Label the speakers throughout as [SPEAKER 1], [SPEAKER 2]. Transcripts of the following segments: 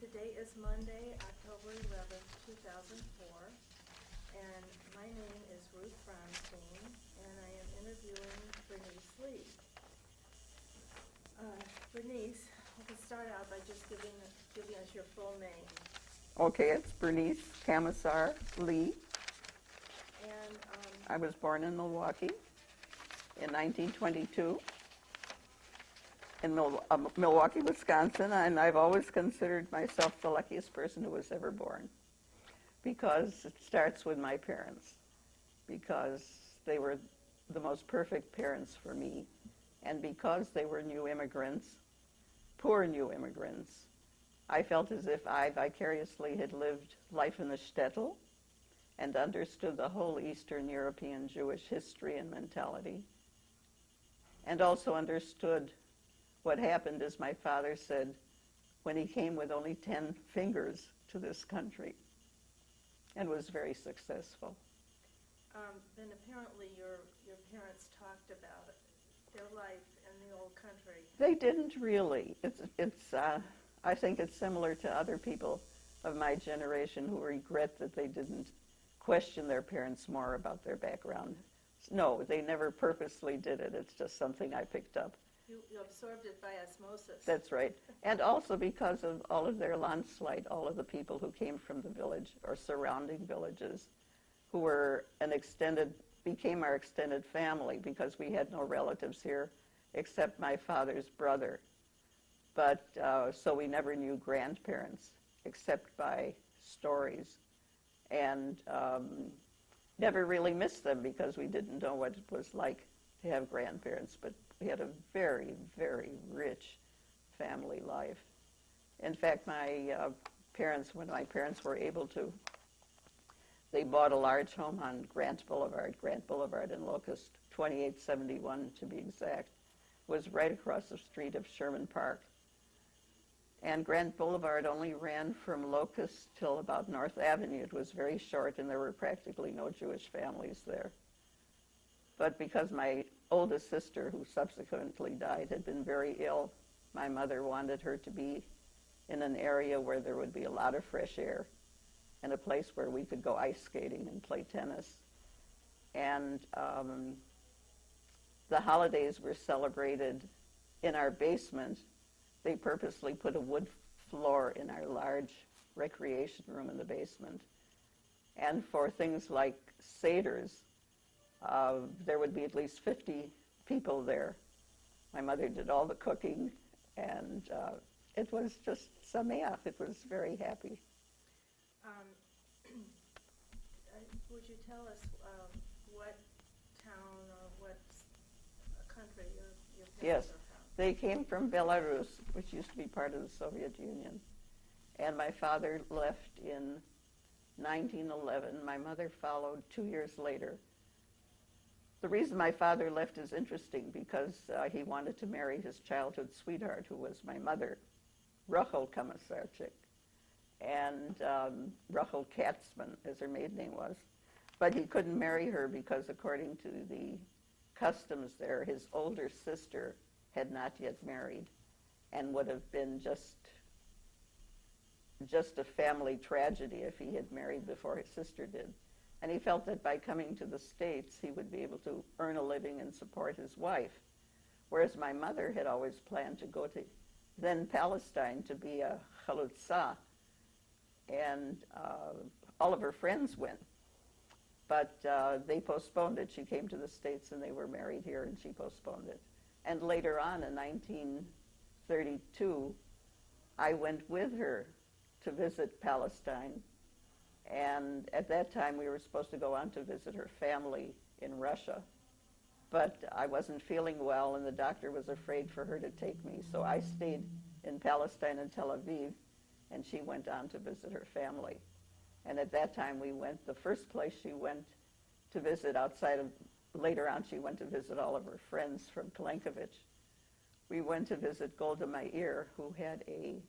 [SPEAKER 1] Today is Monday, October 11th, 2004, and my name is Ruth Bronstein, and I am interviewing Bernice Lee. Bernice, we can start out by just giving us your full name.
[SPEAKER 2] Okay, it's Bernice Kamesar Lee.
[SPEAKER 1] And
[SPEAKER 2] I was born in Milwaukee in 1922. In Milwaukee, Wisconsin, and I've always considered myself the luckiest person who was ever born, because it starts with my parents, because they were the most perfect parents for me, and because they were new immigrants, poor new immigrants. I felt as if I vicariously had lived life in the shtetl and understood the whole Eastern European Jewish history and mentality, and also understood what happened, as my father said, when he came with only 10 fingers to this country and was very successful.
[SPEAKER 1] Then apparently your parents talked about their life in the old country.
[SPEAKER 2] They didn't really. I think it's similar to other people of my generation who regret that they didn't question their parents more about their background. No, they never purposely did it. It's just something I picked up.
[SPEAKER 1] You absorbed it by osmosis.
[SPEAKER 2] That's right. And also because of all of their landslide, all of the people who came from the village or surrounding villages, who were became our extended family, because we had no relatives here except my father's brother. But so we never knew grandparents except by stories, and never really missed them because we didn't know what it was like to have grandparents. But we had a very, very rich family life. In fact, my parents, when my parents were able to, they bought a large home on Grant Boulevard in Locust, 2871 to be exact. It was right across the street of Sherman Park. And Grant Boulevard only ran from Locust till about North Avenue. It was very short, and there were practically no Jewish families there. But because my oldest sister, who subsequently died, had been very ill, my mother wanted her to be in an area where there would be a lot of fresh air and a place where we could go ice skating and play tennis. And the holidays were celebrated in our basement. They purposely put a wood floor in our large recreation room in the basement. And for things like Seders, there would be at least 50 people there. My mother did all the cooking, and it was just sameach. It was very happy.
[SPEAKER 1] Would you tell us what town or what country your parents
[SPEAKER 2] Yes,
[SPEAKER 1] are from?
[SPEAKER 2] they came from Belarus, which used to be part of the Soviet Union. And my father left in 1911. My mother followed 2 years later. The reason my father left is interesting, because he wanted to marry his childhood sweetheart, who was my mother, Rachel Kamesar, and Rachel Katzman, as her maiden name was. But he couldn't marry her because, according to the customs there, his older sister had not yet married and would have been just a family tragedy if he had married before his sister did. And he felt that by coming to the States, he would be able to earn a living and support his wife. Whereas my mother had always planned to go to then Palestine to be a chalutza, and all of her friends went. But they postponed it. She came to the States and they were married here, and she postponed it. And later on, in 1932, I went with her to visit Palestine. And at that time, we were supposed to go on to visit her family in Russia. But I wasn't feeling well, and the doctor was afraid for her to take me. So I stayed in Palestine and Tel Aviv, and she went on to visit her family. And at that time, we went, the first place she went to visit later on, she went to visit all of her friends from Kalenkovich. We went to visit Golda Meir, who had a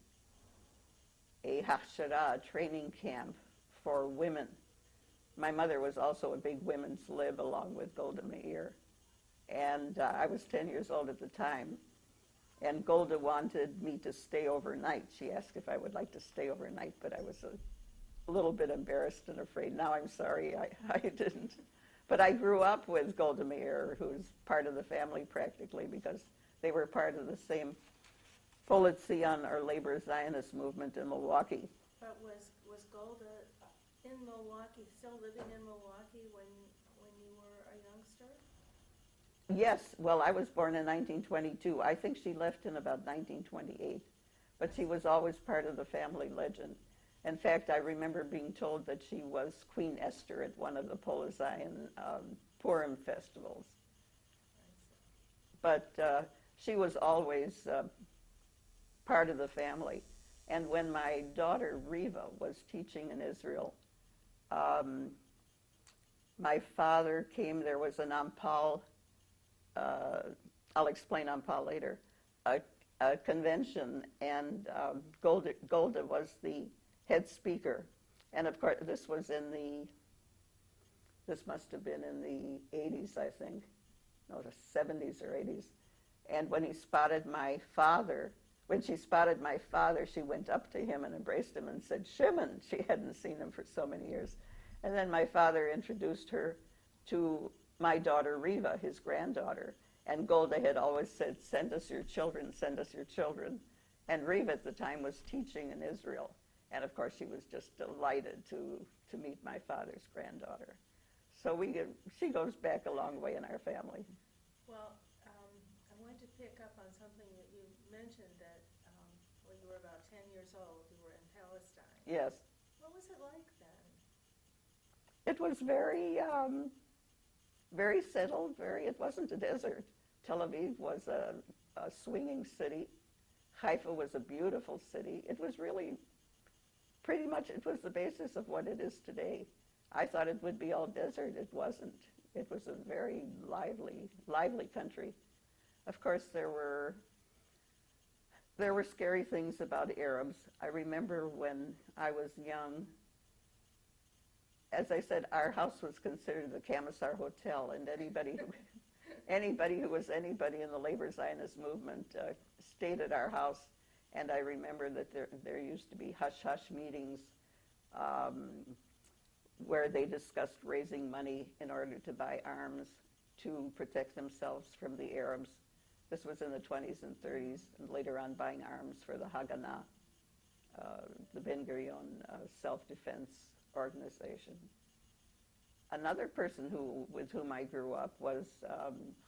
[SPEAKER 2] hachshara, training camp for women. My mother was also a big women's lib along with Golda Meir. And I was 10 years old at the time. And Golda wanted me to stay overnight. She asked if I would like to stay overnight, but I was a little bit embarrassed and afraid. Now I'm sorry I didn't. But I grew up with Golda Meir, who's part of the family practically, because they were part of the same Politzion or labor Zionist movement in Milwaukee.
[SPEAKER 1] But was Golda in Milwaukee, still living in Milwaukee when you were a youngster?
[SPEAKER 2] Yes, well, I was born in 1922. I think she left in about 1928, but she was always part of the family legend. In fact, I remember being told that she was Queen Esther at one of the Politzion Purim festivals. But she was always part of the family. And when my daughter Riva was teaching in Israel, my father came. There was an Ampal, I'll explain Ampal later, a convention, and Golda was the head speaker. And of course, this must have been in the 80s, I think. No, the 70s or 80s. And when she spotted my father, she went up to him and embraced him and said, Shimon. She hadn't seen him for so many years. And then my father introduced her to my daughter Riva, his granddaughter. And Golda had always said, send us your children, send us your children. And Riva at the time was teaching in Israel. And of course, she was just delighted to meet my father's granddaughter. So she goes back a long way in our family.
[SPEAKER 1] Well, I wanted to pick up on something that you mentioned that when you were about 10 years old, you were in Palestine.
[SPEAKER 2] Yes.
[SPEAKER 1] What was it like then?
[SPEAKER 2] It was very, very settled. It wasn't a desert. Tel Aviv was a swinging city. Haifa was a beautiful city. It was really, pretty much, it was the basis of what it is today. I thought it would be all desert. It wasn't. It was a very lively country. Of course, there were scary things about Arabs. I remember when I was young, as I said, our house was considered the Kamesar Hotel, and anybody who was anybody in the labor Zionist movement stayed at our house. And I remember that there used to be hush-hush meetings where they discussed raising money in order to buy arms to protect themselves from the Arabs. This was in the 20s and 30s, and later on buying arms for the Haganah, the Ben Gurion self-defense organization. Another person with whom I grew up was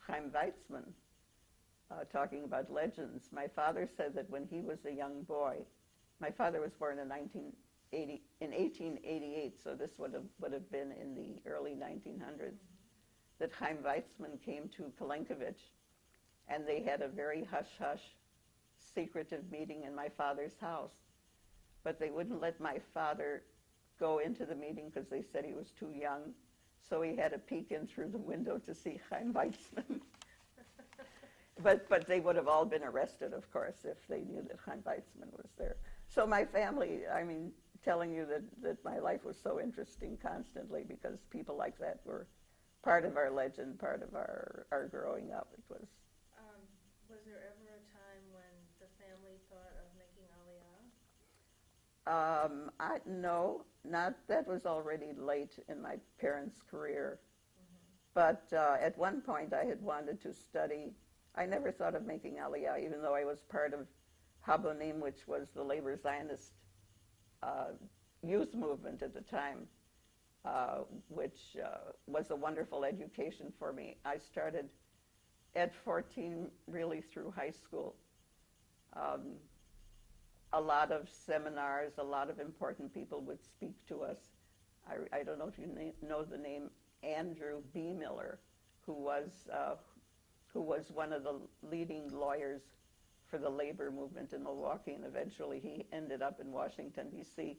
[SPEAKER 2] Chaim Weizmann, talking about legends. My father said that when he was a young boy, my father was born in 1888, so this would have been in the early 1900s, that Chaim Weizmann came to Kalenkovich, and they had a very hush-hush, secretive meeting in my father's house. But they wouldn't let my father go into the meeting because they said he was too young, so he had to peek in through the window to see Chaim Weizmann. But they would have all been arrested, of course, if they knew that Chaim Weizmann was there. So my family, telling you that my life was so interesting constantly because people like that were part of our legend, part of our growing up. It was.
[SPEAKER 1] Was there ever a time when the family thought of making Aliyah?
[SPEAKER 2] No, that was already late in my parents' career. Mm-hmm. But at one point I had wanted to study. I never thought of making Aliyah, even though I was part of Habonim, which was the labor Zionist youth movement at the time, which was a wonderful education for me. I started at 14, really through high school. A lot of seminars, a lot of important people would speak to us. I don't know if you know the name Andrew B. Miller, who was one of the leading lawyers for the labor movement in Milwaukee, and eventually he ended up in Washington, D.C.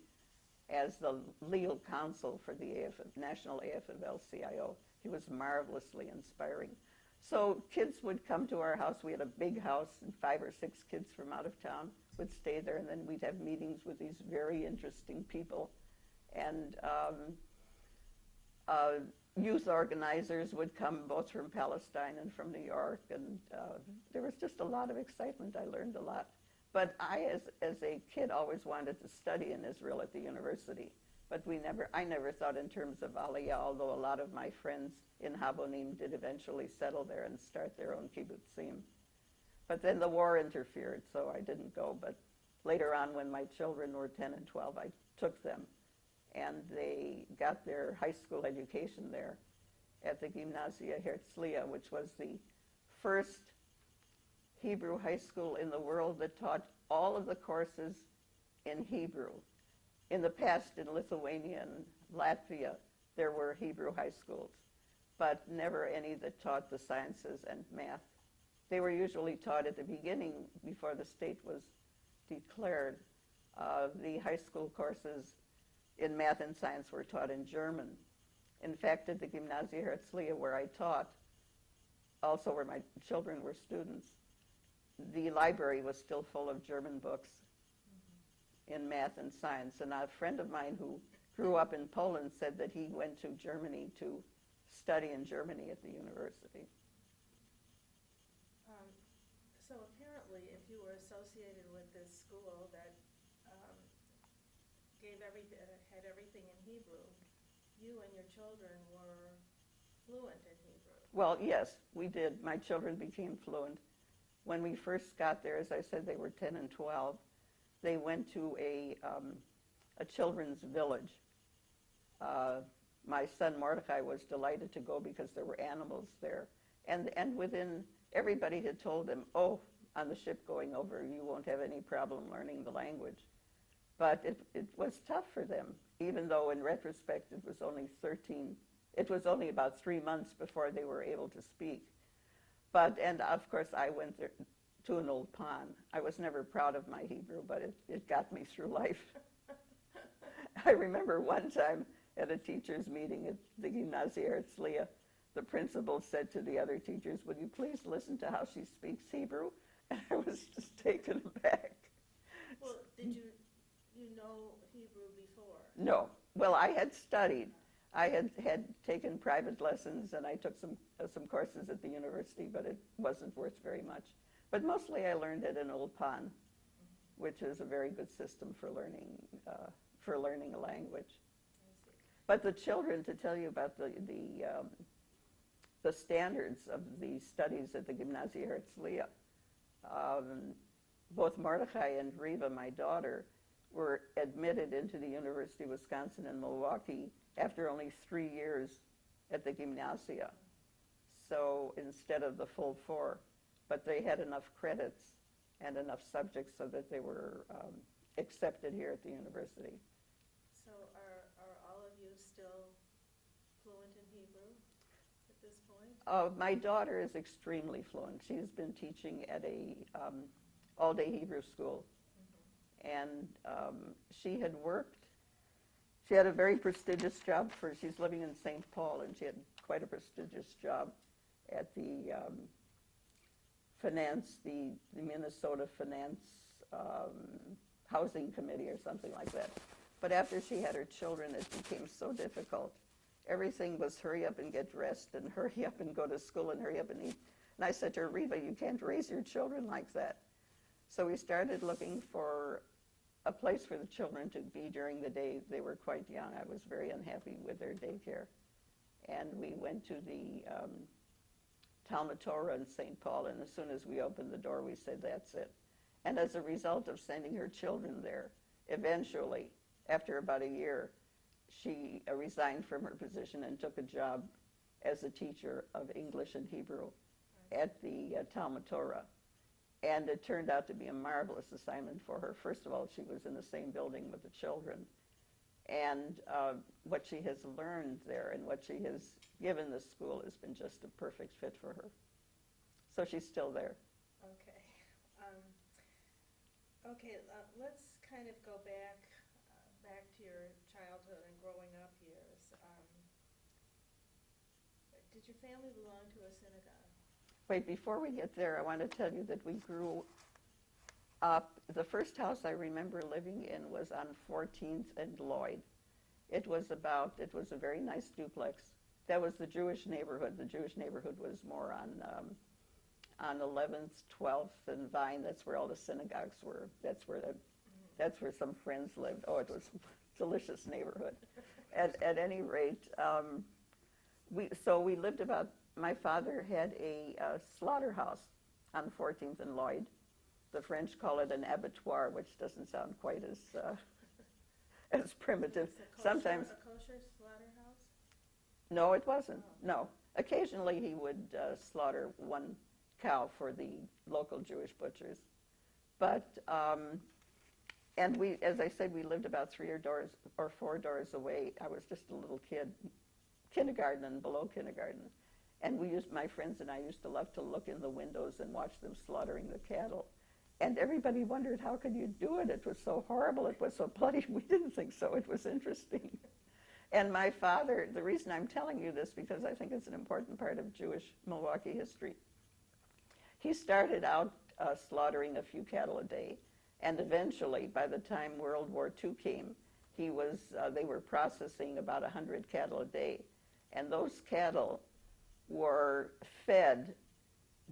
[SPEAKER 2] as the legal counsel for the National AFL-CIO. He was marvelously inspiring. So kids would come to our house. We had a big house, and 5 or 6 kids from out of town would stay there, and then we'd have meetings with these very interesting people. And Youth organizers would come both from Palestine and from New York, and there was just a lot of excitement. I learned a lot. But I, as a kid, always wanted to study in Israel at the university. But I never thought in terms of Aliyah, although a lot of my friends in Habonim did eventually settle there and start their own kibbutzim. But then the war interfered, so I didn't go. But later on, when my children were 10 and 12, I took them. And they got their high school education there at the Gymnasia Herzliya, which was the first Hebrew high school in the world that taught all of the courses in Hebrew. In the past, in Lithuania and Latvia, there were Hebrew high schools, but never any that taught the sciences and math. They were usually taught at the beginning, before the state was declared. The high school courses in math and science were taught in German. In fact, at the Gymnasia Herzliya, where I taught, also where my children were students, the library was still full of German books in math and science. And a friend of mine who grew up in Poland said that he went to Germany to study in Germany at the university.
[SPEAKER 1] So apparently, if you were associated with this school that had everything in Hebrew, you and your children were fluent in Hebrew.
[SPEAKER 2] Well, yes, we did. My children became fluent. When we first got there, as I said, they were 10 and 12. They went to a children's village. My son Mordechai was delighted to go because there were animals there. And within, everybody had told him, oh, on the ship going over, you won't have any problem learning the language. But it was tough for them, even though in retrospect it was only about 3 months before they were able to speak. And of course I went there to an old pond. I was never proud of my Hebrew, but it got me through life. I remember one time at a teachers' meeting at the Gymnasia Herzliya, the principal said to the other teachers, "Would you please listen to how she speaks Hebrew?" And I was just taken aback.
[SPEAKER 1] Well, did you know Hebrew before?
[SPEAKER 2] No. Well, I had studied. I had taken private lessons, and I took some courses at the university, but it wasn't worth very much. But mostly I learned at an old pond, which is a very good system for learning a language. But the children, to tell you about the standards of the studies at the Gymnasia Herzliya, both Mordechai and Riva, my daughter, were admitted into the University of Wisconsin in Milwaukee after only 3 years at the Gymnasia. So instead of the full 4, but they had enough credits and enough subjects so that they were accepted here at the university.
[SPEAKER 1] So are all of you still fluent in Hebrew at this point?
[SPEAKER 2] My daughter is extremely fluent. She's been teaching at a all-day Hebrew school. And she had a very prestigious job she's living in St. Paul, and she had quite a prestigious job at the Minnesota Finance Housing Committee or something like that. But after she had her children, it became so difficult. Everything was hurry up and get dressed, and hurry up and go to school, and hurry up and eat. And I said to her, "Riva, you can't raise your children like that." So we started looking for a place for the children to be during the day. They were quite young. I was very unhappy with their daycare. And we went to the Talmud Torah in St. Paul, and as soon as we opened the door, we said, that's it. And as a result of sending her children there, eventually, after about a year, she resigned from her position and took a job as a teacher of English and Hebrew at the Talmud Torah. And it turned out to be a marvelous assignment for her. First of all, she was in the same building with the children. And what she has learned there and what she has given the school has been just a perfect fit for her. So she's still there.
[SPEAKER 1] Okay. Let's kind of go back to your childhood and growing up years. Did your family belong to a synagogue?
[SPEAKER 2] Wait, before we get there, I want to tell you that we grew up. The first house I remember living in was on 14th and Lloyd. It was a very nice duplex. That was the Jewish neighborhood. The Jewish neighborhood was more on 11th, 12th, and Vine. That's where all the synagogues were. That's where some friends lived. Oh, it was a delicious neighborhood. At any rate, we lived about. My father had a slaughterhouse on 14th and Lloyd. The French call it an abattoir, which doesn't sound quite as primitive. Sometimes.
[SPEAKER 1] A kosher slaughterhouse?
[SPEAKER 2] No, it wasn't.
[SPEAKER 1] Oh.
[SPEAKER 2] No. Occasionally he would slaughter one cow for the local Jewish butchers. But, and we, as I said, we lived about 3 or 4 doors away. I was just a little kid, kindergarten and below kindergarten. And my friends and I used to love to look in the windows and watch them slaughtering the cattle. And everybody wondered, how could you do it? It was so horrible. It was so bloody. We didn't think so. It was interesting. And my father, the reason I'm telling you this, because I think it's an important part of Jewish Milwaukee history. He started out slaughtering a few cattle a day. And eventually, by the time World War II came, they were processing about 100 cattle a day. And those cattle were fed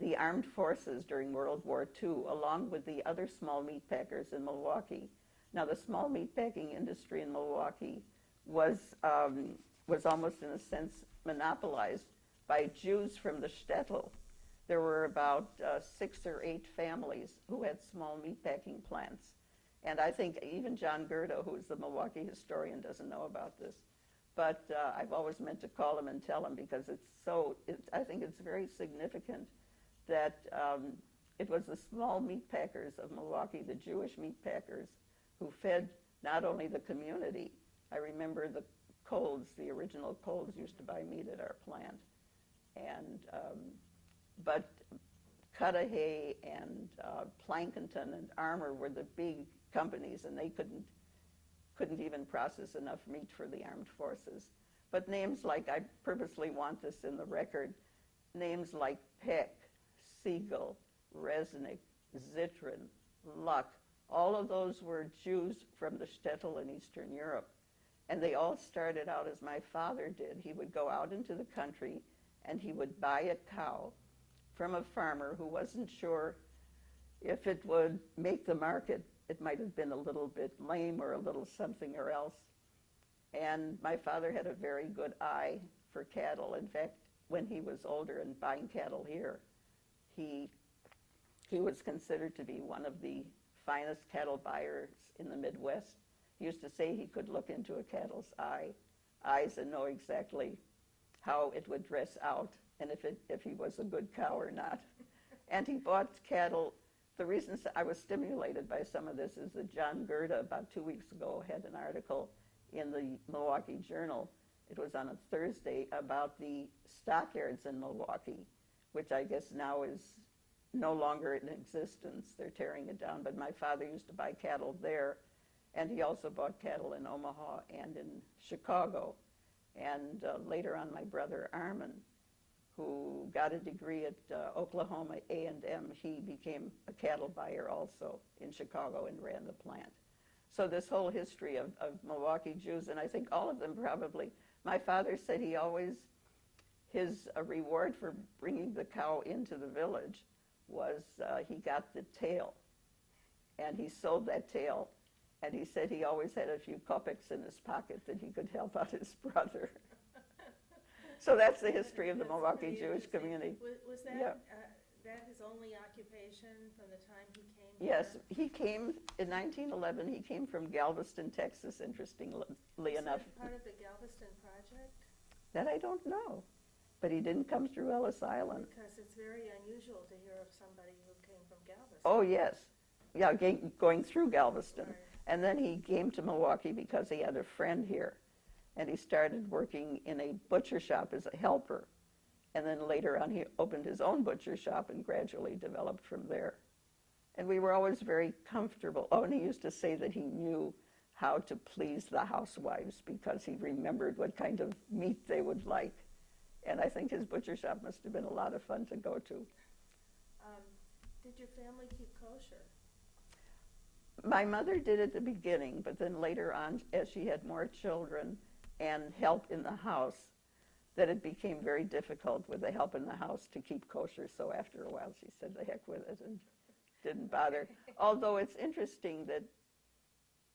[SPEAKER 2] the armed forces during World War II, along with the other small meat packers in Milwaukee. Now, the small meat packing industry in Milwaukee was almost, in a sense, monopolized by Jews from the shtetl. There were about 6 or 8 families who had small meat packing plants. And I think even John Gerda, who is the Milwaukee historian, doesn't know about this. But I've always meant to call him and tell him, because I think it's very significant that it was the small meat packers of Milwaukee, the Jewish meat packers, who fed not only the community. I remember the Colds, the original Colds, used to buy meat at our plant. And but Cudahy and Plankinton and Armour were the big companies, and they couldn't even process enough meat for the armed forces. But names like, I purposely want this in the record, names like Peck, Siegel, Resnick, Zitrin, Luck, all of those were Jews from the shtetl in Eastern Europe. And they all started out as my father did. He would go out into the country and he would buy a cow from a farmer who wasn't sure if it would make the market. It might have been a little bit lame or a little something or else. And my father had a very good eye for cattle. In fact, when he was older and buying cattle here, he was considered to be one of the finest cattle buyers in the Midwest. He used to say he could look into a cattle's eyes and know exactly how it would dress out and if he was a good cow or not. And he bought cattle. The reason I was stimulated by some of this is that John Gerda, about 2 weeks ago, had an article in the Milwaukee Journal. It was on a Thursday about the stockyards in Milwaukee, which I guess now is no longer in existence. They're tearing it down. But my father used to buy cattle there, and he also bought cattle in Omaha and in Chicago. And later on, my brother Armin, who got a degree at Oklahoma A&M, he became a cattle buyer also in Chicago and ran the plant. So this whole history of Milwaukee Jews, and I think all of them probably, my father said his reward for bringing the cow into the village was he got the tail, and he sold that tail, and he said he always had a few kopecks in his pocket that he could help out his brother. So that's the history of the Milwaukee Jewish community.
[SPEAKER 1] Was that,
[SPEAKER 2] yeah.
[SPEAKER 1] That his only occupation from the time he came
[SPEAKER 2] Yes,
[SPEAKER 1] here?
[SPEAKER 2] he came in 1911. He came from Galveston, Texas, interestingly enough.
[SPEAKER 1] Is that part of the Galveston Project?
[SPEAKER 2] That I don't know. But he didn't come through Ellis Island.
[SPEAKER 1] Because it's very unusual to hear of somebody who came from Galveston.
[SPEAKER 2] Oh, yes. Yeah, going through Galveston.
[SPEAKER 1] Right.
[SPEAKER 2] And then he came to Milwaukee because he had a friend here. And he started working in a butcher shop as a helper. And then later on, he opened his own butcher shop and gradually developed from there. And we were always very comfortable. Oh, and he used to say that he knew how to please the housewives because he remembered what kind of meat they would like. And I think his butcher shop must have been a lot of fun to go to.
[SPEAKER 1] Did your family keep kosher?
[SPEAKER 2] My mother did at the beginning, but then later on, as she had more children and help in the house, that it became very difficult with the help in the house to keep kosher. So after a while, she said, the heck with it, and didn't bother. Although it's interesting that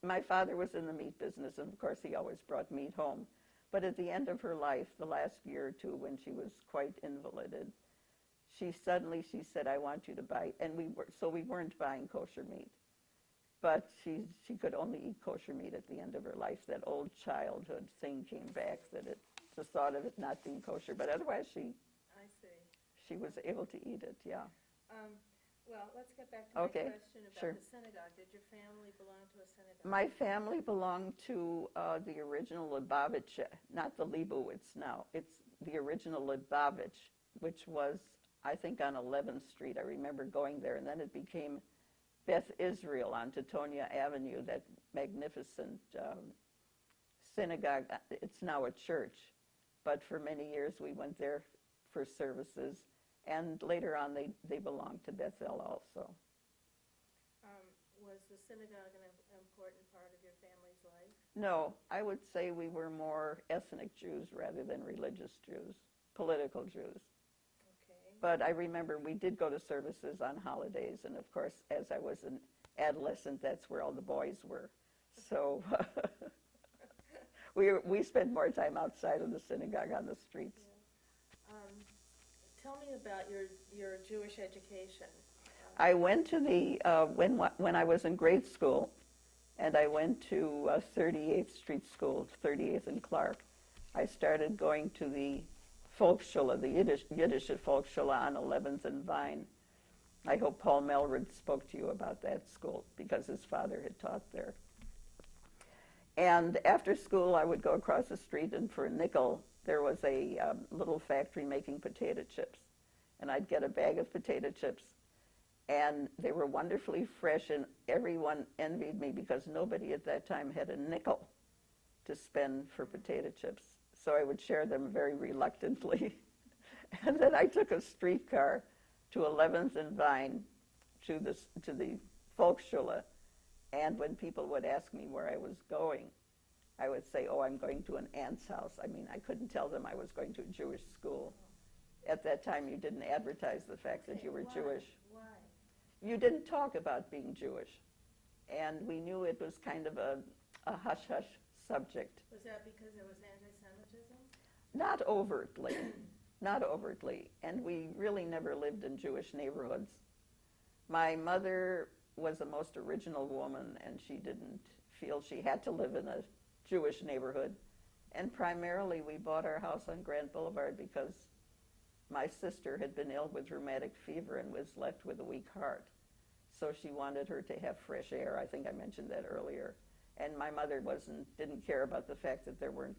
[SPEAKER 2] my father was in the meat business, and of course he always brought meat home. But at the end of her life, the last year or two, when she was quite invalided, she said, I want you to buy, and we weren't buying kosher meat. But she could only eat kosher meat at the end of her life. That old childhood thing came back, the thought of it not being kosher. But otherwise,
[SPEAKER 1] I see.
[SPEAKER 2] she was able to eat it, yeah.
[SPEAKER 1] Well, let's get back to my
[SPEAKER 2] Okay,
[SPEAKER 1] question about
[SPEAKER 2] sure.
[SPEAKER 1] the synagogue. Did your family belong to a synagogue?
[SPEAKER 2] My family belonged to the original Lubavitch, not the Leibowitz now. It's the original Lubavitch, which was, I think, on 11th Street. I remember going there, and then it became Beth Israel on Teutonia Avenue, that magnificent synagogue. It's now a church, but for many years we went there for services, and later on they belonged to Bethel also.
[SPEAKER 1] Was the synagogue an important part of your family's life?
[SPEAKER 2] No, I would say we were more ethnic Jews rather than religious Jews, political Jews.
[SPEAKER 1] Okay.
[SPEAKER 2] But I remember we did go to services on holidays, and of course, as I was an adolescent, that's where all the boys were. So we spent more time outside of the synagogue on the streets.
[SPEAKER 1] Yeah. Tell me about your Jewish education.
[SPEAKER 2] I went to when I was in grade school, and I went to 38th Street School, 38th and Clark. I started going to the Volksschule, the Yiddish Volksschule on 11th and Vine. I hope Paul Melrod spoke to you about that school because his father had taught there. And after school, I would go across the street, and for a nickel, there was a little factory making potato chips. And I'd get a bag of potato chips, and they were wonderfully fresh, and everyone envied me because nobody at that time had a nickel to spend for potato chips. So I would share them very reluctantly. And then I took a streetcar to 11th and Vine to the Volksschule, and when people would ask me where I was going, I would say, oh, I'm going to an aunt's house. I mean, I couldn't tell them I was going to a Jewish school. At that time, you didn't advertise the fact that you were Jewish.
[SPEAKER 1] Why?
[SPEAKER 2] You didn't talk about being Jewish. And we knew it was kind of a hush-hush subject.
[SPEAKER 1] Was that because there was anti-Semitism?
[SPEAKER 2] Not overtly, not overtly. And we really never lived in Jewish neighborhoods. My mother was a most original woman, and she didn't feel she had to live in a Jewish neighborhood. And primarily, we bought our house on Grant Boulevard because my sister had been ill with rheumatic fever and was left with a weak heart. So she wanted her to have fresh air. I think I mentioned that earlier. And my mother didn't care about the fact that there weren't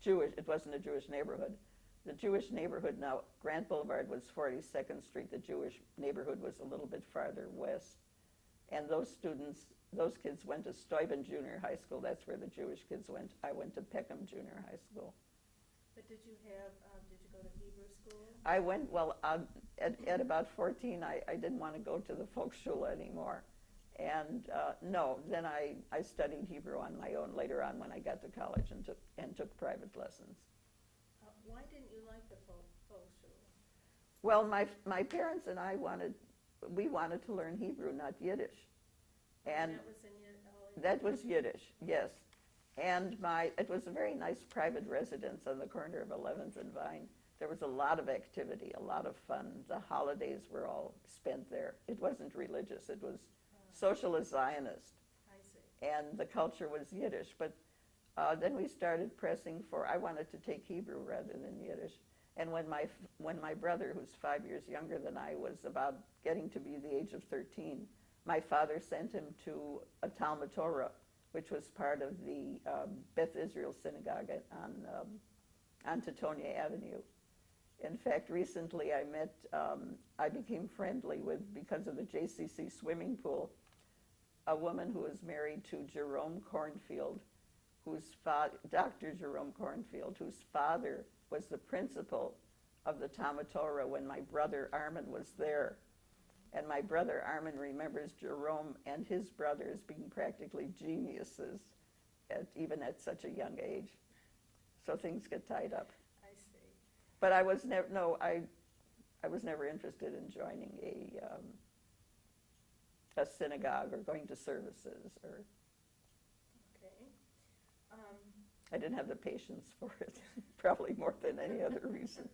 [SPEAKER 2] Jewish. It wasn't a Jewish neighborhood. The Jewish neighborhood now, Grant Boulevard was 42nd Street. The Jewish neighborhood was a little bit farther west. And those kids went to Steuben Junior High School. That's where the Jewish kids went. I went to Peckham Junior High School.
[SPEAKER 1] But did you go to Hebrew school?
[SPEAKER 2] I went, at about 14, I didn't want to go to the Volksschule anymore. And no, then I studied Hebrew on my own later on when I got to college and took private lessons.
[SPEAKER 1] Why didn't you like the Volksschule?
[SPEAKER 2] Well, my parents and I wanted to learn Hebrew, not Yiddish. And that was Yiddish, yes. And it was a very nice private residence on the corner of 11th and Vine. There was a lot of activity, a lot of fun. The holidays were all spent there. It wasn't religious. It was socialist Zionist.
[SPEAKER 1] I see.
[SPEAKER 2] And the culture was Yiddish. But then we started pressing I wanted to take Hebrew rather than Yiddish. And when my brother, who's 5 years younger than I, was about getting to be the age of 13, my father sent him to a Talmud Torah, which was part of the Beth Israel Synagogue on Teutonia Avenue. In fact, recently I became friendly with, because of the JCC swimming pool, a woman who was married to Jerome Cornfield, Dr. Jerome Cornfield, whose father was the principal of the Talmud Torah when my brother Armin was there. And my brother Armin remembers Jerome and his brothers being practically geniuses, even at such a young age. So things get tied up.
[SPEAKER 1] I see.
[SPEAKER 2] But I was never I was never interested in joining a synagogue or going to services, or
[SPEAKER 1] Okay.
[SPEAKER 2] I didn't have the patience for it, probably more than any other reason.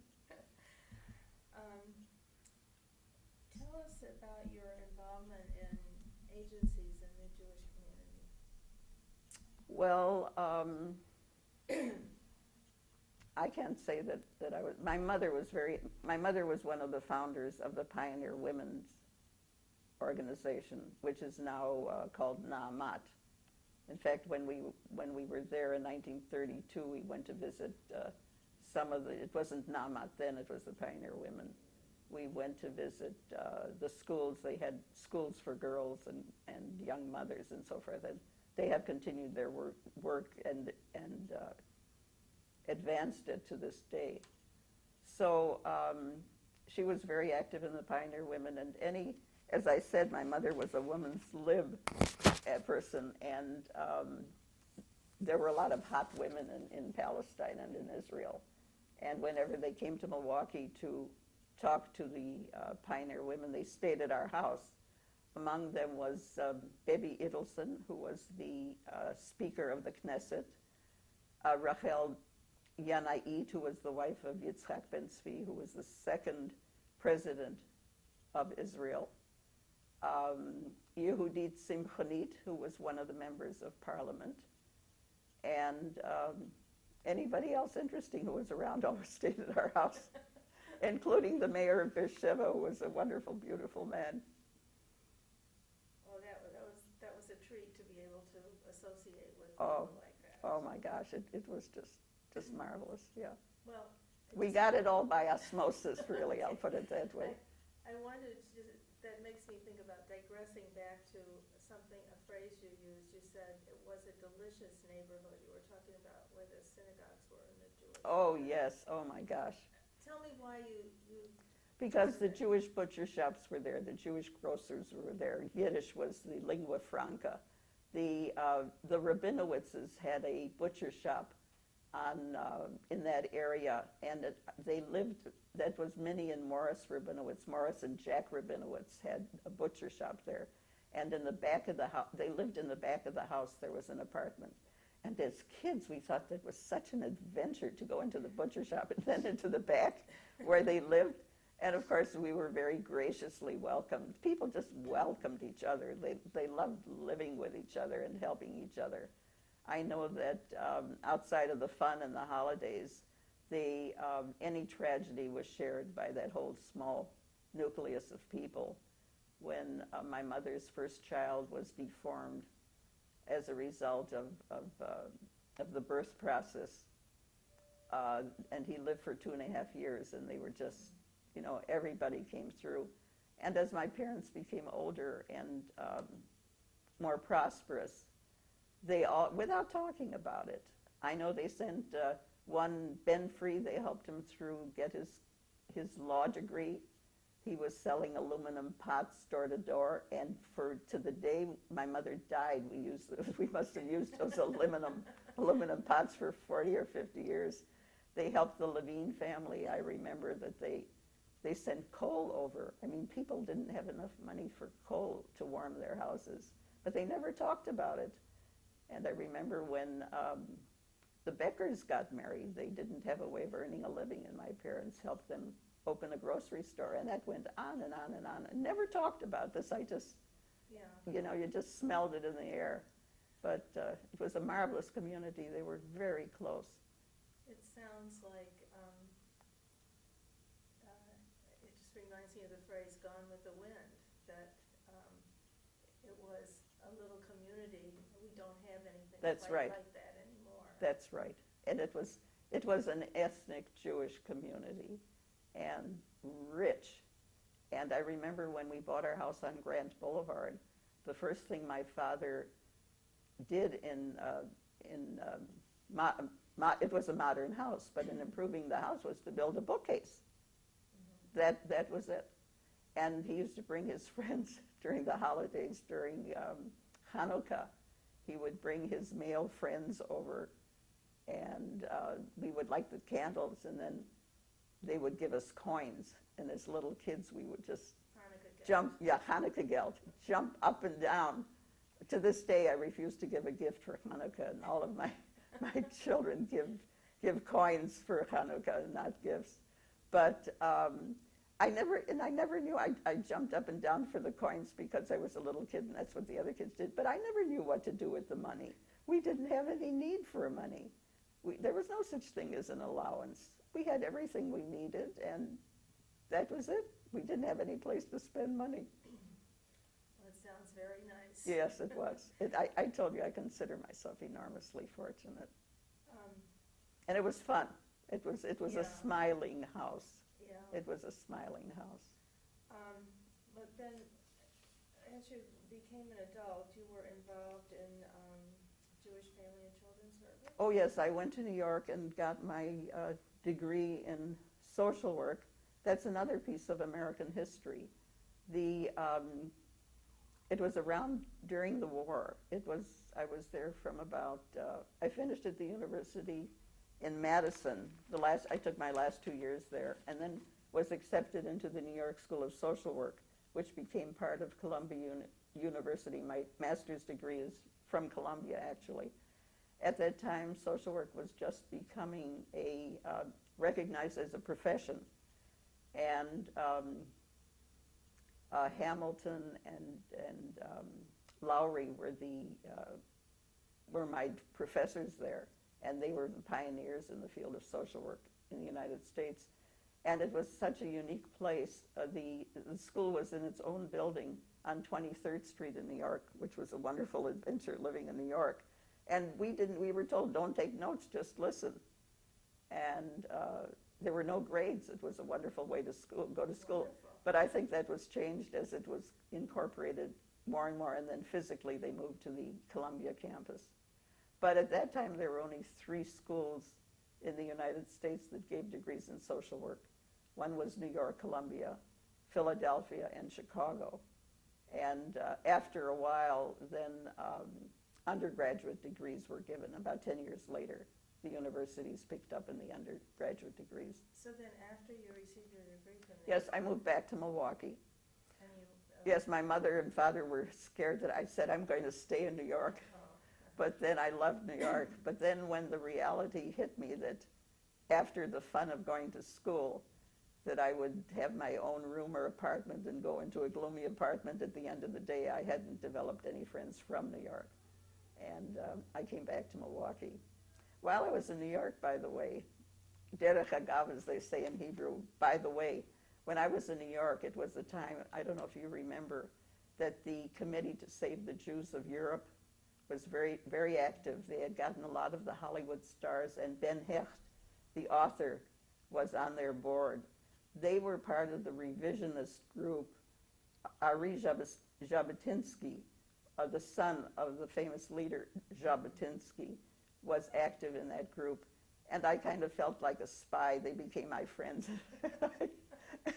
[SPEAKER 1] Tell us about your involvement in agencies in the Jewish community.
[SPEAKER 2] Well, I can't say that I was. My mother was one of the founders of the Pioneer Women's Organization, which is now called Naamat. In fact, when we were there in 1932, we went to visit some of the. It wasn't Naamat then; it was the Pioneer Women. We went to visit the schools. They had schools for girls and young mothers and so forth. And they have continued their work and advanced it to this day. So she was very active in the Pioneer Women, and as I said, my mother was a woman's lib person, and there were a lot of hot women in Palestine and in Israel. And whenever they came to Milwaukee to talk to the Pioneer Women, they stayed at our house. Among them was Baby Idelson, who was the Speaker of the Knesset, Rachel Yanait, who was the wife of Yitzhak Ben Tzvi, who was the second president of Israel, Yehudit Simchonit, who was one of the members of parliament, and anybody else interesting who was around always stayed at our house, including the mayor of Beersheba, who was a wonderful, beautiful man.
[SPEAKER 1] Well, that was a treat to be able to associate with people like that.
[SPEAKER 2] Oh my gosh, it was just marvelous, yeah.
[SPEAKER 1] Well,
[SPEAKER 2] We got it all by osmosis, really, I'll put it that way.
[SPEAKER 1] I wanted to, that makes me think about digressing back to a phrase you used. You said it was a delicious neighborhood. You were talking about where the synagogues were in the Jewish.
[SPEAKER 2] Oh yes, oh my gosh.
[SPEAKER 1] Tell me why you
[SPEAKER 2] Because the Jewish butcher shops were there, the Jewish grocers were there. Yiddish was the lingua franca. The Rabinowitzes had a butcher shop in that area, and they lived. That was Minnie and Morris Rabinowitz. Morris and Jack Rabinowitz had a butcher shop there, and in the back of the house, they lived in the back of the house. There was an apartment, and as kids, we thought that was such an adventure to go into the butcher shop and then into the back where they lived. And of course, we were very graciously welcomed. People just welcomed each other. They loved living with each other and helping each other. I know that outside of the fun and the holidays, any tragedy was shared by that whole small nucleus of people. When my mother's first child was deformed as a result of the birth process, and he lived for 2.5 years, and they were just, everybody came through. And as my parents became older and more prosperous, they all, without talking about it, I know they sent one, Ben Free, they helped him get his law degree. He was selling aluminum pots door to door, and to the day my mother died, we must have used those aluminum pots for 40 or 50 years. They helped the Levine family. I remember that they sent coal over. I mean, people didn't have enough money for coal to warm their houses, but they never talked about it. And I remember when the Beckers got married, they didn't have a way of earning a living, and my parents helped them open a grocery store, and that went on and on and on. I never talked about this. I just, you just smelled it in the air. But it was a marvelous community. They were very close.
[SPEAKER 1] It sounds like, it just reminds me of the phrase "gone with the wind," that it was a little community. We don't have anything like that anymore.
[SPEAKER 2] That's right. And it was an ethnic Jewish community, and rich. And I remember when we bought our house on Grant Boulevard, the first thing my father did it was a modern house, but in improving the house was to build a bookcase. Mm-hmm. That was it. And he used to bring his friends during the holidays, during Hanukkah. He would bring his male friends over, and we would light the candles, and then they would give us coins. And as little kids, we would just Hanukkah geld, jump up and down. To this day, I refuse to give a gift for Hanukkah, and all of my children give coins for Hanukkah and not gifts. But I never knew. I jumped up and down for the coins because I was a little kid, and that's what the other kids did. But I never knew what to do with the money. We didn't have any need for money. There was no such thing as an allowance. We had everything we needed, and that was it. We didn't have any place to spend money.
[SPEAKER 1] Well, it sounds very nice.
[SPEAKER 2] Yes, it was. I told you I consider myself enormously fortunate. And it was fun. It was
[SPEAKER 1] Yeah.
[SPEAKER 2] a smiling house.
[SPEAKER 1] Yeah.
[SPEAKER 2] It was a smiling house.
[SPEAKER 1] But then, as you became an adult, you were involved in Jewish Family and Children's Service?
[SPEAKER 2] Oh, yes, I went to New York and got my degree in social work. That's another piece of American history. It was around during the war. I was there from about, I finished at the university in Madison. I took my last 2 years there, and then was accepted into the New York School of Social Work, which became part of Columbia University. My master's degree is from Columbia, actually. At that time, social work was just becoming recognized as a profession. And Hamilton and Lowry were my professors there, and they were the pioneers in the field of social work in the United States. And it was such a unique place. The school was in its own building on 23rd Street in New York, which was a wonderful adventure living in New York. And we were told, don't take notes, just listen. And there were no grades. It was a wonderful way to go to school.
[SPEAKER 1] Wonderful.
[SPEAKER 2] But I think that was changed as it was incorporated more and more, and then physically they moved to the Columbia campus. But at that time, there were only 3 schools in the United States that gave degrees in social work. One was New York, Columbia, Philadelphia, and Chicago. And after a while, then undergraduate degrees were given. About 10 years later, the universities picked up in the undergraduate degrees.
[SPEAKER 1] So then after you received your degree from
[SPEAKER 2] Yes, I moved back to Milwaukee.
[SPEAKER 1] and you...
[SPEAKER 2] Yes, my mother and father were scared that I said I'm going to stay in New York. But then I loved New York. But then when the reality hit me that after the fun of going to school, that I would have my own room or apartment and go into a gloomy apartment at the end of the day, I hadn't developed any friends from New York. And I came back to Milwaukee. While I was in New York, by the way, derech hagav, as they say in Hebrew, by the way, when I was in New York, it was the time, I don't know if you remember, that the Committee to Save the Jews of Europe was very, very active. They had gotten a lot of the Hollywood stars, and Ben Hecht, the author, was on their board. They were part of the revisionist group. Ari Jabotinsky, the son of the famous leader Jabotinsky, was active in that group. And I kind of felt like a spy. They became my friends.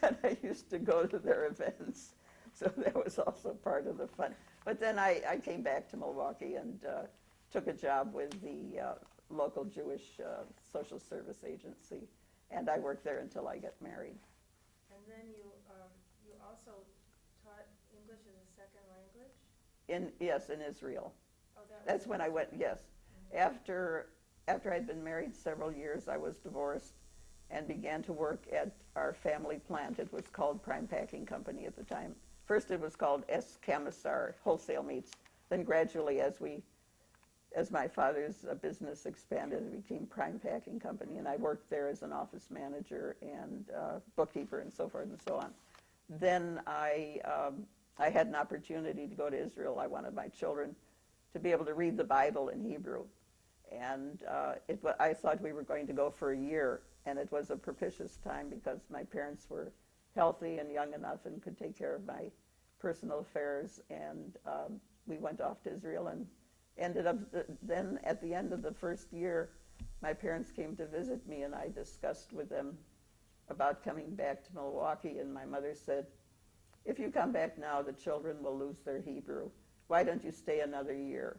[SPEAKER 2] And I used to go to their events. So that was also part of the fun. But then I came back to Milwaukee and took a job with the local Jewish social service agency. And I worked there until I got married.
[SPEAKER 1] And then you also taught English as a second language?
[SPEAKER 2] Yes, in Israel.
[SPEAKER 1] Oh,
[SPEAKER 2] That's when I went, yes. After I'd been married several years, I was divorced and began to work at our family plant. It was called Prime Packing Company at the time. First it was called Kamesar, wholesale meats. Then gradually, as my father's business expanded, it became Prime Packing Company, and I worked there as an office manager and bookkeeper and so forth and so on. Then I had an opportunity to go to Israel. I wanted my children to be able to read the Bible in Hebrew. And I thought we were going to go for a year, and it was a propitious time because my parents were healthy and young enough and could take care of my personal affairs. And we went off to Israel and ended up, then at the end of the first year, my parents came to visit me, and I discussed with them about coming back to Milwaukee. And my mother said, if you come back now, the children will lose their Hebrew. Why don't you stay another year?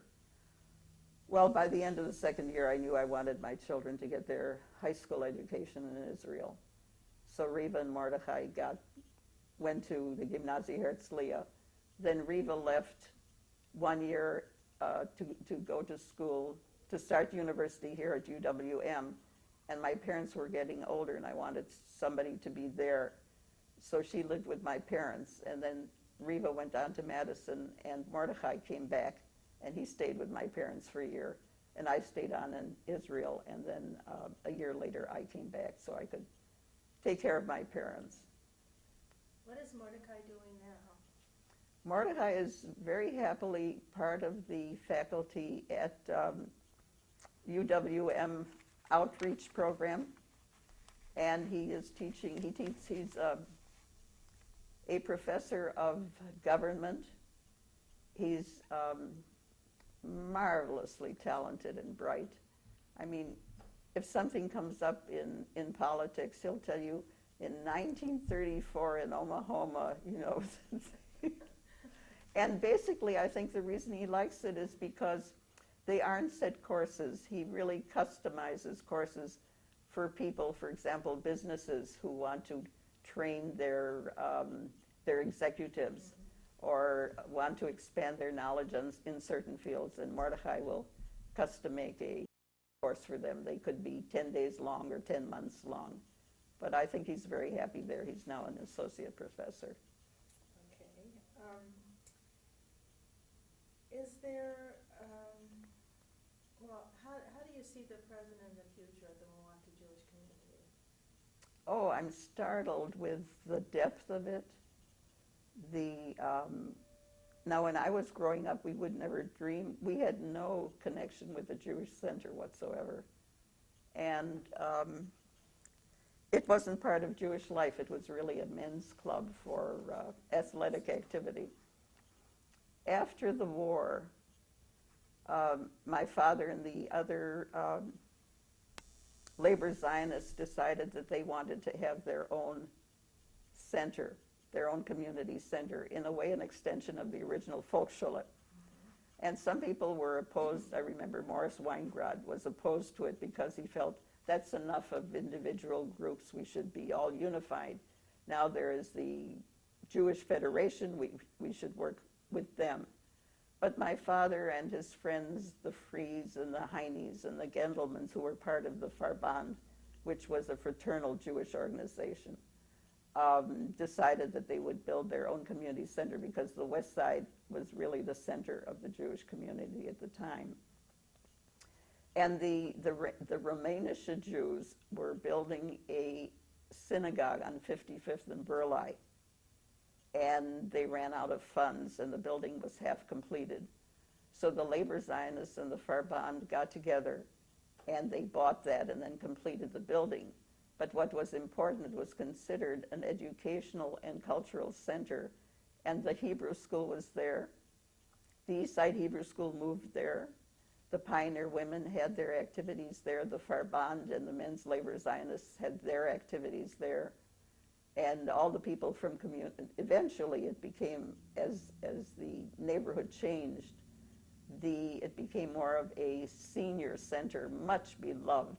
[SPEAKER 2] Well, by the end of the second year, I knew I wanted my children to get their high school education in Israel. So Riva and Mordechai went to the Gymnasie Herzliya. Then Riva left 1 year to go to school, to start university here at UWM. And my parents were getting older, and I wanted somebody to be there. So she lived with my parents. And then Riva went on to Madison, and Mordechai came back, and he stayed with my parents for a year. And I stayed on in Israel, and then a year later I came back so I could take care of my parents.
[SPEAKER 1] What is Mordecai doing now?
[SPEAKER 2] Mordechai is very happily part of the faculty at UWM outreach program, and he is teaching. He's a professor of government. He's marvelously talented and bright. I mean, if something comes up in politics, he'll tell you, in 1934 in Oklahoma, you know. And basically, I think the reason he likes it is because they aren't set courses. He really customizes courses for people, for example, businesses who want to train their executives or want to expand their knowledge in certain fields. And Mordechai will custom make a course for them. They could be 10 days long or 10 months long. But I think he's very happy there. He's now an associate professor.
[SPEAKER 1] Okay. Is there, how do you see the present and the future of the Milwaukee Jewish community?
[SPEAKER 2] Oh, I'm startled with the depth of it. Now, when I was growing up, we would never dream. We had no connection with the Jewish Center whatsoever. And it wasn't part of Jewish life. It was really a men's club for athletic activity. After the war, my father and the other labor Zionists decided that they wanted to have their own center, their own community center, in a way an extension of the original Volksschule. And some people were opposed. I remember Morris Weingrad was opposed to it because he felt that's enough of individual groups. We should be all unified. Now there is the Jewish Federation. We should work with them. But my father and his friends, the Fries and the Heinis and the Gendelmans, who were part of the Farband, which was a fraternal Jewish organization, decided that they would build their own community center because the West Side was really the center of the Jewish community at the time. And the Romanische Jews were building a synagogue on 55th and Burleigh, and they ran out of funds, and the building was half completed. So the labor Zionists and the Farband got together, and they bought that and then completed the building. But what was important, it was considered an educational and cultural center, and the Hebrew school was there. The East Side Hebrew School moved there. The Pioneer Women had their activities there. The Farband and the Men's Labor Zionists had their activities there. And all the people from community, eventually it became, as the neighborhood changed, it became more of a senior center, much beloved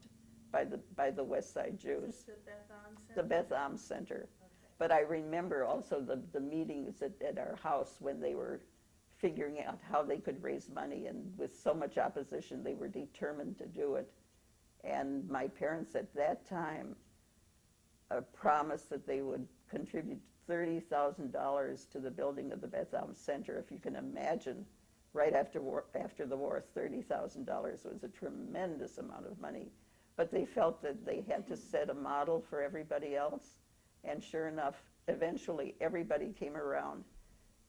[SPEAKER 2] by the West Side Jews.
[SPEAKER 1] Is this the Beth Am Center?
[SPEAKER 2] The Beth Am Center.
[SPEAKER 1] Okay.
[SPEAKER 2] But I remember also the meetings at our house when they were figuring out how they could raise money, and with so much opposition, they were determined to do it. And my parents at that time promised that they would contribute $30,000 to the building of the Beth Am Center. If you can imagine, right after the war, $30,000 was a tremendous amount of money. But they felt that they had to set a model for everybody else. And sure enough, eventually everybody came around.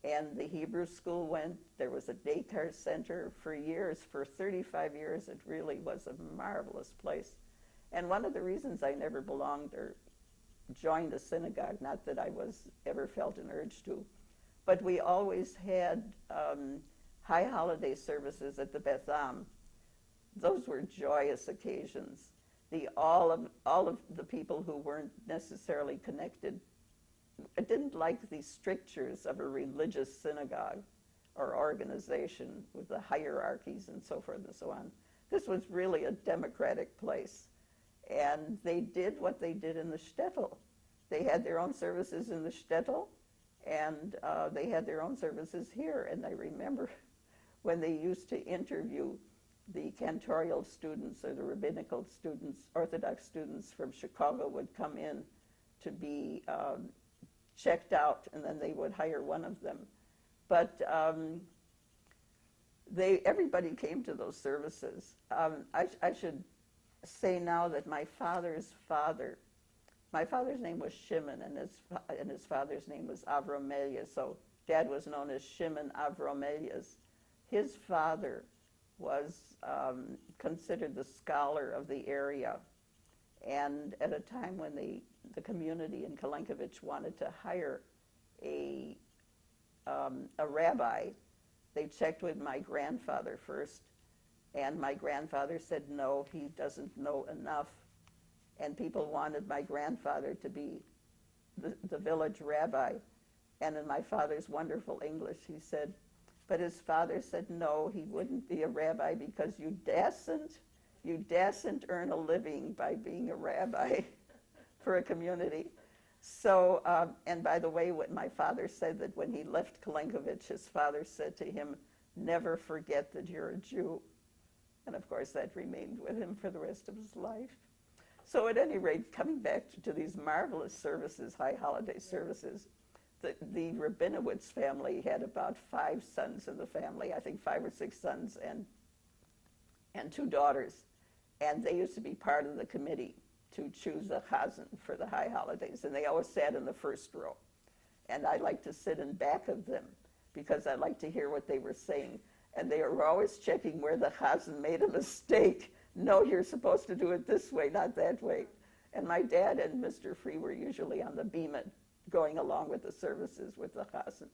[SPEAKER 2] And the Hebrew school went. There was a daycare center for years. For 35 years, it really was a marvelous place. And one of the reasons I never belonged or joined a synagogue, not that I ever felt an urge to, but we always had high holiday services at the Beth Am. Those were joyous occasions. All of the people who weren't necessarily connected didn't like the strictures of a religious synagogue or organization with the hierarchies and so forth and so on. This was really a democratic place. And they did what they did in the shtetl. They had their own services in the shtetl, and they had their own services here. And I remember when they used to interview the cantorial students or the rabbinical students, Orthodox students from Chicago would come in to be checked out, and then they would hire one of them. But everybody came to those services. I should say now that my father's name was Shimon, and his father's name was Avromelius. So Dad was known as Shimon Avromelius. His father was considered the scholar of the area, and at a time when the community in Kalenkovich wanted to hire a rabbi, they checked with my grandfather first, and my grandfather said, no, he doesn't know enough. And people wanted my grandfather to be the village rabbi. And in my father's wonderful English, he said, but his father said, no, he wouldn't be a rabbi because you dasn't earn a living by being a rabbi for a community. So, and by the way, what my father said, that when he left Kalenkovich, his father said to him, never forget that you're a Jew. And of course, that remained with him for the rest of his life. So at any rate, coming back to these marvelous services, high holiday services, the Rabinowitz family had about 5 sons in the family, I think 5 or 6 sons and 2 daughters. And they used to be part of the committee to choose a chazan for the high holidays. And they always sat in the first row. And I liked to sit in back of them because I liked to hear what they were saying. And they were always checking where the chazan made a mistake. No, you're supposed to do it this way, not that way. And my dad and Mr. Free were usually on the bima going along with the services with the chazan.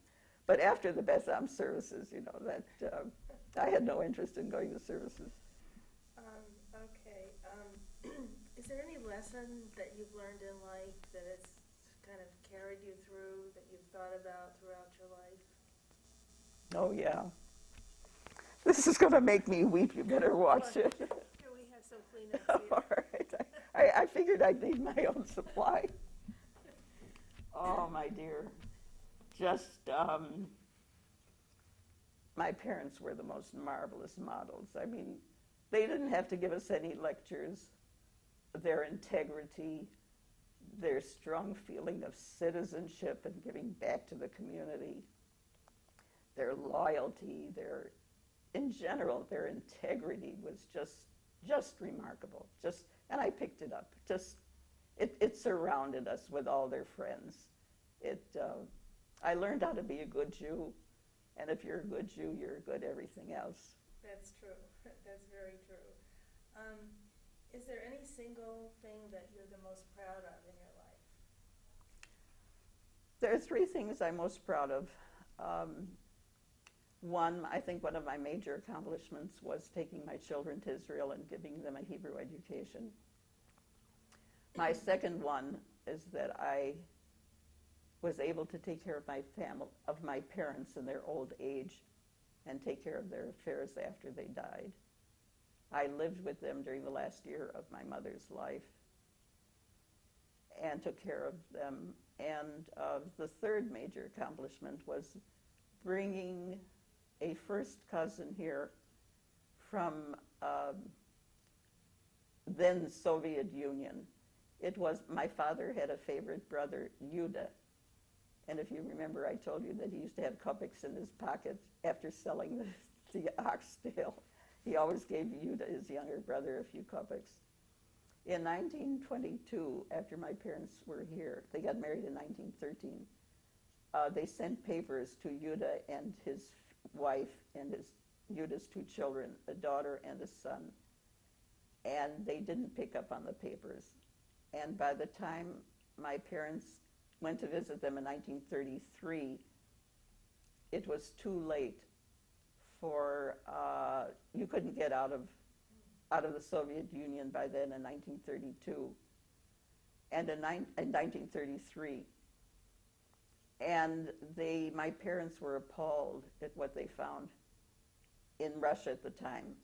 [SPEAKER 2] But after the Betham services, you know, that I had no interest in going to services.
[SPEAKER 1] Okay. Is there any lesson that you've learned in life that has kind of carried you through, that you've thought about throughout your life?
[SPEAKER 2] Oh, yeah. This is going to make me weep. You better watch it.
[SPEAKER 1] Here we have some Kleenex here.
[SPEAKER 2] All right. I figured I'd need my own supply. Oh, my dear. Just, my parents were the most marvelous models. I mean, they didn't have to give us any lectures. Their integrity, their strong feeling of citizenship and giving back to the community, their loyalty, in general, their integrity was just remarkable. And I picked it up. It surrounded us with all their friends. I learned how to be a good Jew, and if you're a good Jew, you're good everything else.
[SPEAKER 1] That's true. That's very true. Is there any single thing that you're the most proud of in your life?
[SPEAKER 2] There are 3 things I'm most proud of. One, I think one of my major accomplishments was taking my children to Israel and giving them a Hebrew education. My second one is that I was able to take care of my family, of my parents in their old age, and take care of their affairs after they died. I lived with them during the last year of my mother's life and took care of them. And the third major accomplishment was bringing a first cousin here from then Soviet Union. It was, my father had a favorite brother, Yuda. And if you remember, I told you that he used to have kopecks in his pocket after selling the oxtail. He always gave Yuda, his younger brother, a few kopecks. In 1922, after my parents were here, they got married in 1913, they sent papers to Yuda and his wife and Yuda's 2 children, a daughter and a son. And they didn't pick up on the papers. And by the time my parents went to visit them in 1933, it was too late for, you couldn't get out of the Soviet Union by then in 1932. And in 1933, And my parents were appalled at what they found in Russia at the time.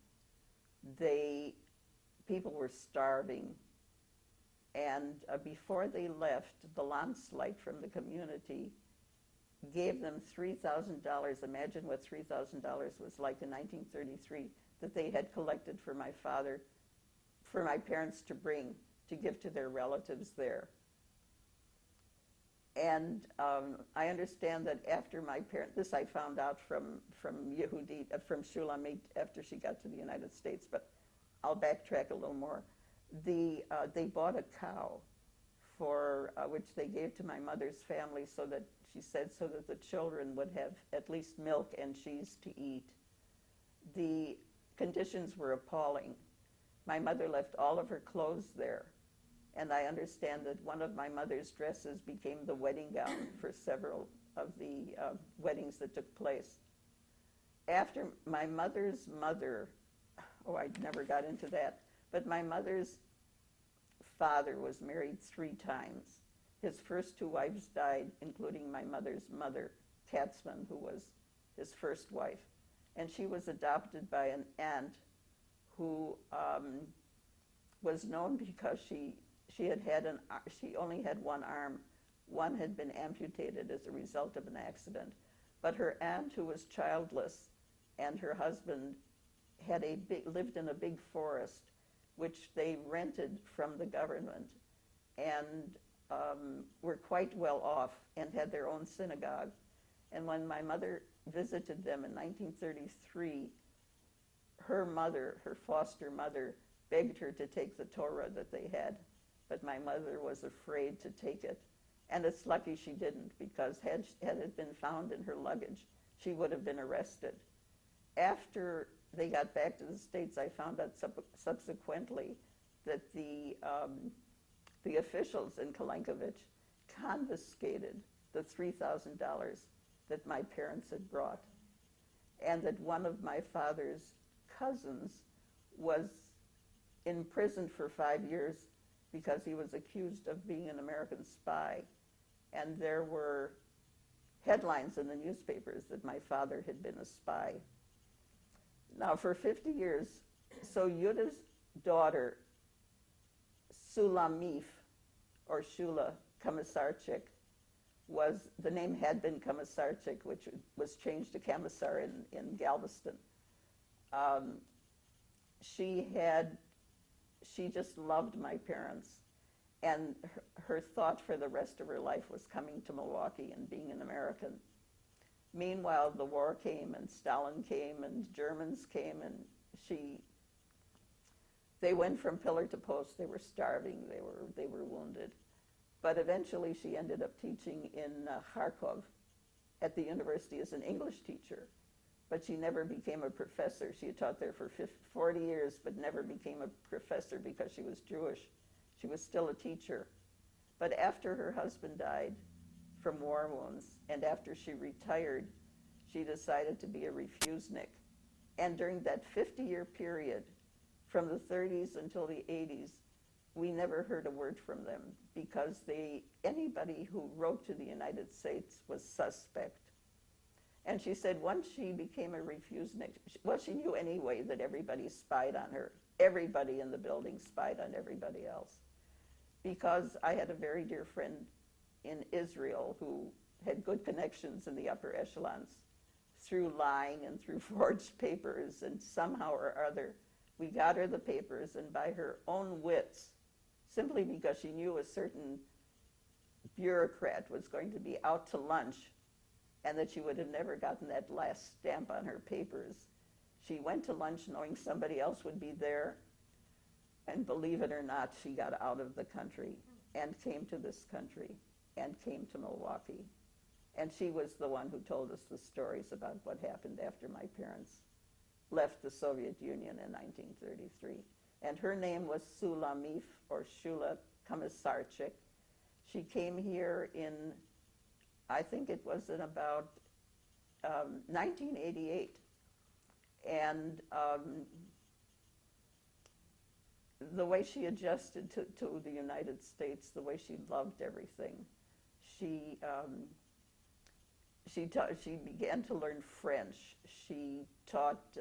[SPEAKER 2] People were starving. And before they left, the landslide from the community gave them $3,000. Imagine what $3,000 was like in 1933, that they had collected for my parents to bring, to give to their relatives there. And I understand that after my parents, this I found out from Shulamit after she got to the United States, but I'll backtrack a little more. They bought a cow for which they gave to my mother's family, so that she said so that the children would have at least milk and cheese to eat. The conditions were appalling. My mother left all of her clothes there, and I understand that one of my mother's dresses became the wedding gown for several of the weddings that took place. After my mother's mother, I never got into that, but my mother's father was married 3 times. His first 2 wives died, including my mother's mother, Katzman, who was his first wife. And she was adopted by an aunt who was known because she only had one arm. One had been amputated as a result of an accident. But her aunt, who was childless, and her husband lived in a big forest, which they rented from the government, and were quite well off and had their own synagogue. And when my mother visited them in 1933, her foster mother, begged her to take the Torah that they had, but my mother was afraid to take it. And it's lucky she didn't, because had it been found in her luggage, she would have been arrested. After they got back to the States, I found out subsequently that the officials in Kalenkovich confiscated the $3,000 that my parents had brought, and that one of my father's cousins was imprisoned for 5 years because he was accused of being an American spy. And there were headlines in the newspapers that my father had been a spy. Now, for 50 years, so Yuda's daughter, Sulamif, or Shula Kamesarchik, the name had been Kamesarchik, which was changed to Kamesar in Galveston. She just loved my parents, and her thought for the rest of her life was coming to Milwaukee and being an American. Meanwhile, the war came, and Stalin came, and Germans came, and they went from pillar to post. They were starving, they were wounded. But eventually she ended up teaching in Kharkov at the university as an English teacher. But she never became a professor. She had taught there for 40 years, but never became a professor because she was Jewish. She was still a teacher. But after her husband died from war wounds, and after she retired, she decided to be a refusenik. And during that 50-year period, from the 30s until the 80s, we never heard a word from them, because anybody who wrote to the United States was suspect. And she said once she became a refusenik, she knew anyway that everybody spied on her. Everybody in the building spied on everybody else. Because I had a very dear friend in Israel who had good connections in the upper echelons through lying and through forged papers, and somehow or other we got her the papers, and by her own wits, simply because she knew a certain bureaucrat was going to be out to lunch and that she would have never gotten that last stamp on her papers, she went to lunch knowing somebody else would be there, and believe it or not, she got out of the country and came to this country and came to Milwaukee. And she was the one who told us the stories about what happened after my parents left the Soviet Union in 1933. And her name was Sulamif, or Shula Kamesarchik. She came here I think it was in about 1988. And the way she adjusted to the United States, the way she loved everything, She began to learn French. She taught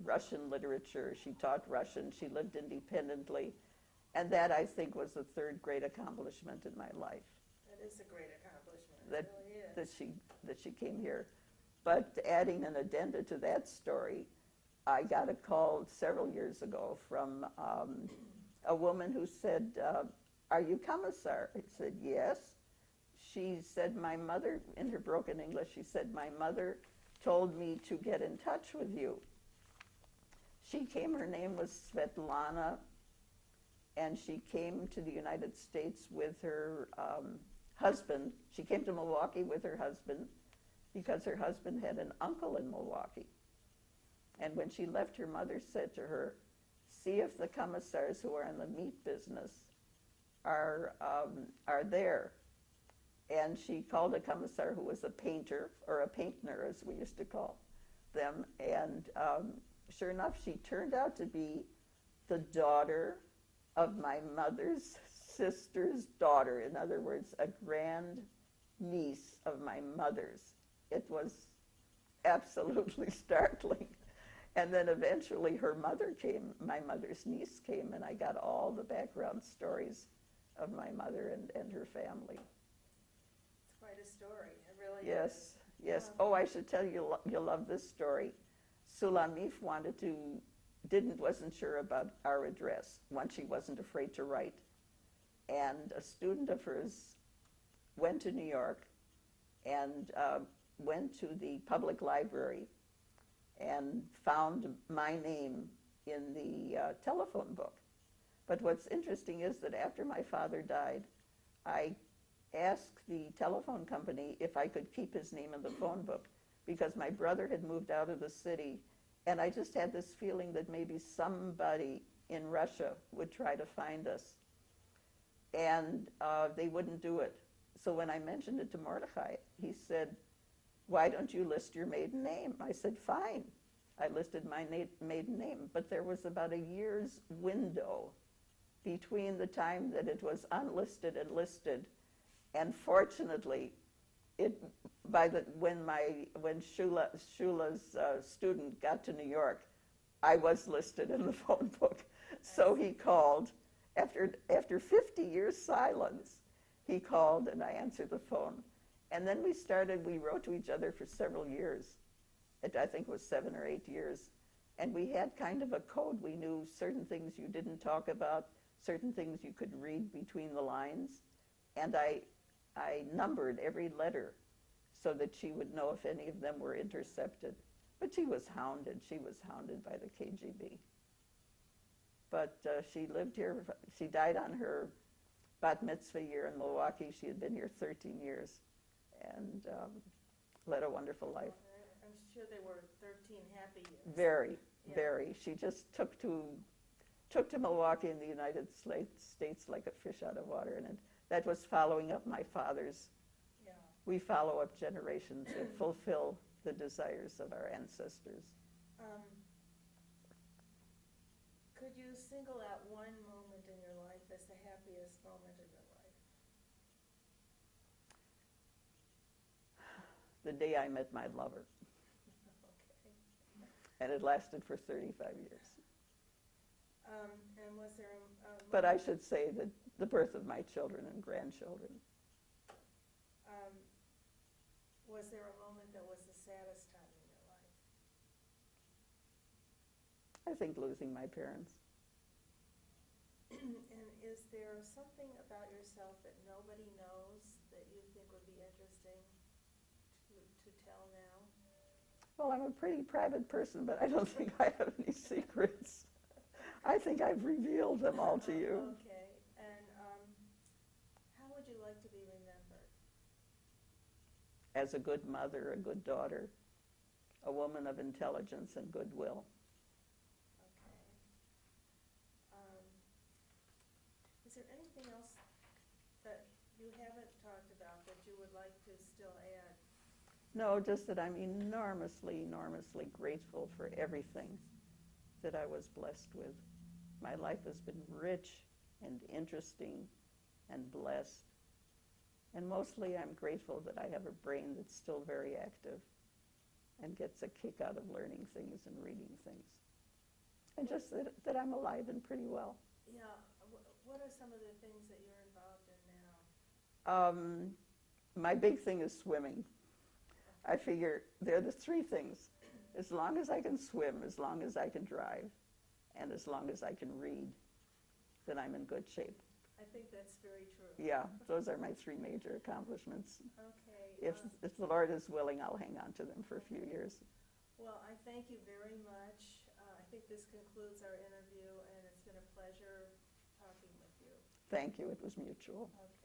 [SPEAKER 2] Russian literature. She taught Russian. She lived independently. And that, I think, was the third great accomplishment in my life.
[SPEAKER 1] That is a great accomplishment. It really is.
[SPEAKER 2] That she came here. But adding an addenda to that story, I got a call several years ago from a woman who said, "Are you Kamesar?" I said, "Yes." She said, "My mother," in her broken English, she said, "My mother told me to get in touch with you." She came, her name was Svetlana, and she came to the United States with her husband. She came to Milwaukee with her husband because her husband had an uncle in Milwaukee. And when she left, her mother said to her, "See if the Kamesars who are in the meat business are there." And she called a Kamesar who was a painter, or a painter as we used to call them. And sure enough, she turned out to be the daughter of my mother's sister's daughter. In other words, a grand niece of my mother's. It was absolutely startling. And then eventually her mother came, my mother's niece came, and I got all the background stories of my mother and her family.
[SPEAKER 1] It's quite a story. It really
[SPEAKER 2] Yes,
[SPEAKER 1] is.
[SPEAKER 2] yes. Oh, I should tell you, you'll love this story. Sulamif wasn't sure about our address. One, she wasn't afraid to write. And a student of hers went to New York and went to the public library and found my name in the telephone book. But what's interesting is that after my father died, I asked the telephone company if I could keep his name in the phone book because my brother had moved out of the city, and I just had this feeling that maybe somebody in Russia would try to find us. And they wouldn't do it. So when I mentioned it to Mordechai, he said, "Why don't you list your maiden name?" I said, "Fine." I listed my maiden name, but there was about a year's window between the time that it was unlisted and listed. And fortunately, when Shula's student got to New York, I was listed in the phone book. So he called. After 50 years silence, he called and I answered the phone. And then we wrote to each other for several years. I think it was 7 or 8 years. And we had kind of a code. We knew certain things you didn't talk about, certain things you could read between the lines. And I numbered every letter so that she would know if any of them were intercepted. But she was hounded. She was hounded by the KGB. But she lived here. She died on her bat mitzvah year in Milwaukee. She had been here 13 years and led a wonderful life.
[SPEAKER 1] I'm sure they were 13 happy years.
[SPEAKER 2] Very,
[SPEAKER 1] Yeah.
[SPEAKER 2] very. She just took to Milwaukee in the United States like a fish out of water. And that was following up my father's.
[SPEAKER 1] Yeah.
[SPEAKER 2] We follow up generations and fulfill the desires of our ancestors.
[SPEAKER 1] Could you single out one moment in your life as the happiest moment in your life?
[SPEAKER 2] The day I met my lover.
[SPEAKER 1] Okay.
[SPEAKER 2] And it lasted for 35 years.
[SPEAKER 1] And was there a
[SPEAKER 2] But I should say that the birth of my children and grandchildren.
[SPEAKER 1] Was there a moment that was the saddest time in your life?
[SPEAKER 2] I think losing my parents.
[SPEAKER 1] And is there something about yourself that nobody knows that you think would be interesting to tell now?
[SPEAKER 2] Well, I'm a pretty private person, but I don't think I have any secrets. I think I've revealed them all to you.
[SPEAKER 1] Okay. And how would you like to be remembered?
[SPEAKER 2] As a good mother, a good daughter, a woman of intelligence and goodwill.
[SPEAKER 1] Okay. Is there anything else that you haven't talked about that you would like to still add?
[SPEAKER 2] No, just that I'm enormously, enormously grateful for everything that I was blessed with. My life has been rich and interesting and blessed. And mostly I'm grateful that I have a brain that's still very active and gets a kick out of learning things and reading things. And just that I'm alive and pretty well.
[SPEAKER 1] Yeah, what are some of the things that you're involved in now?
[SPEAKER 2] My big thing is swimming. I figure they're the three things. As long as I can swim, as long as I can drive, and as long as I can read, then I'm in good shape.
[SPEAKER 1] I think that's very true.
[SPEAKER 2] Yeah, those are my three major accomplishments.
[SPEAKER 1] Okay.
[SPEAKER 2] If the Lord is willing, I'll hang on to them for a few years.
[SPEAKER 1] Well, I thank you very much. I think this concludes our interview, and it's been a pleasure talking with you.
[SPEAKER 2] Thank you. It was mutual.
[SPEAKER 1] Okay.